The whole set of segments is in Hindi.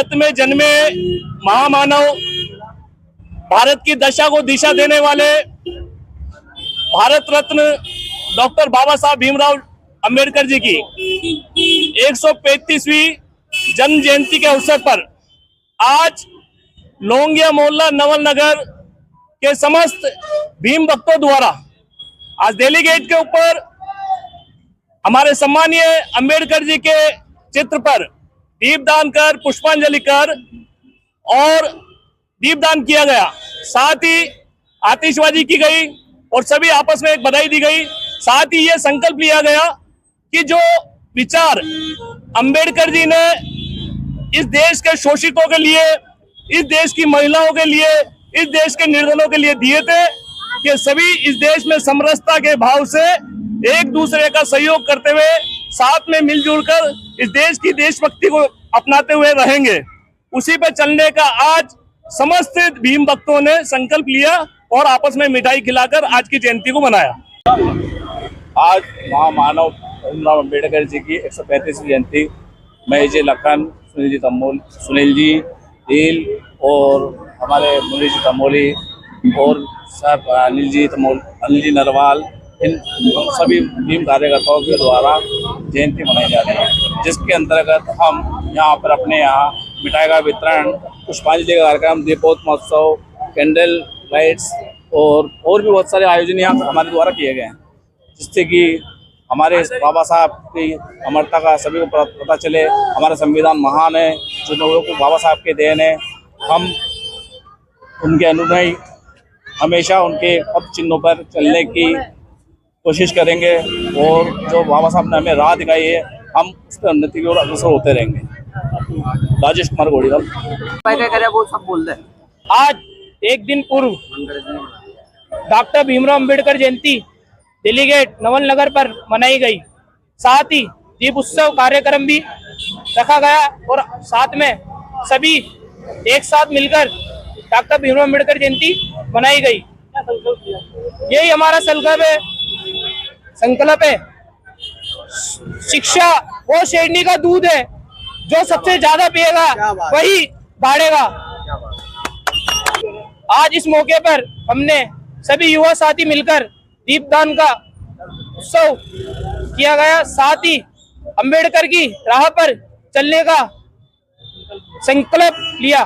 भारत में जन्मे महामानव, भारत की दशा को दिशा देने वाले भारत रत्न डॉक्टर बाबा साहब भीमराव अंबेडकर जी की 135वीं जन्म जयंती के अवसर पर आज लोंगिया मोहल्ला नवल नगर के समस्त भीम भक्तों द्वारा आज दिल्ली गेट के ऊपर हमारे सम्मानीय अंबेडकर जी के चित्र पर दीपदान कर, पुष्पांजलि कर और दीपदान किया गया। साथ ही आतिशबाजी की गई और सभी आपस में एक बधाई दी गई। साथ ही ये संकल्प लिया गया कि जो विचार अंबेडकर जी ने इस देश के शोषितों के लिए, इस देश की महिलाओं के लिए, इस देश के निर्धनों के लिए दिए थे कि सभी इस देश में समरसता के भाव से एक दूसरे का सहयोग करते हुए साथ में मिलजुल कर इस देश की देशभक्ति को अपनाते हुए रहेंगे। उसी पे चलने का आज समस्त भीम भक्तों ने संकल्प लिया और आपस में मिठाई खिलाकर आज की जयंती को मनाया। आज महामानव भीमराव अंबेडकर जी की 135वीं जयंती महेश जी लखन, सुनील जी तमोल, सुनील जी दिल और हमारे मुनीर जी तमोली और सब अनिल जी नरवाल, इन सभी भीम कार्यकर्ताओं के द्वारा जयंती मनाई जा रही है, जिसके अंतर्गत हम यहाँ पर अपने यहाँ मिठाई का वितरण, पुष्पांजलि का कार्यक्रम, दीपोत्सव महोत्सव, कैंडल लाइट्स और भी बहुत सारे आयोजन यहाँ हमारे द्वारा किए गए हैं, जिससे कि हमारे बाबा साहब की अमरता का सभी को पता चले। हमारा संविधान महान है, जो लोगों को बाबा साहब के देन है। हम उनके अनुयायी हमेशा उनके पद चिन्हों पर चलने की कोशिश करेंगे और जो बाबा साहब ने हमें राह दिखाई है, हम उस पर उन्नति की ओर अग्रसर होते रहेंगे। राजेश कुमार गोड़ीवाल। वो सब बोल रहे। आज एक दिन पूर्व डॉक्टर भीमराव अंबेडकर जयंती दिल्ली गेट नवल नगर पर मनाई गई। साथ ही दीप उत्सव कार्यक्रम भी रखा गया और साथ में सभी एक साथ मिलकर डॉक्टर भीमराव अंबेडकर जयंती मनाई गई। यही हमारा संकल्प है। शिक्षा वो शेरनी का दूध है, जो सबसे ज्यादा पिएगा वही बढ़ेगा। आज इस मौके पर हमने सभी युवा साथी मिलकर दीपदान का उत्सव किया गया। साथ ही अंबेडकर की राह पर चलने का संकल्प लिया।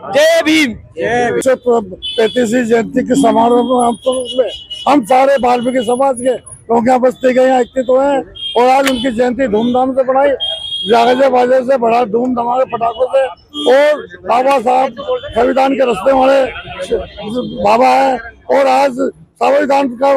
जय भीम। 135वीं जयंती के समारोह में हम सारे वाल्मीकि समाज के लोग यहाँ बस्ती के यहाँ एकत्रित हुए हैं और आज उनकी जयंती धूमधाम से बनाई, जागजे बाजे से, बड़ा धूम धमाके पटाखों से। और बाबा साहब संविधान के रास्ते वाले बाबा है और आज संविधान का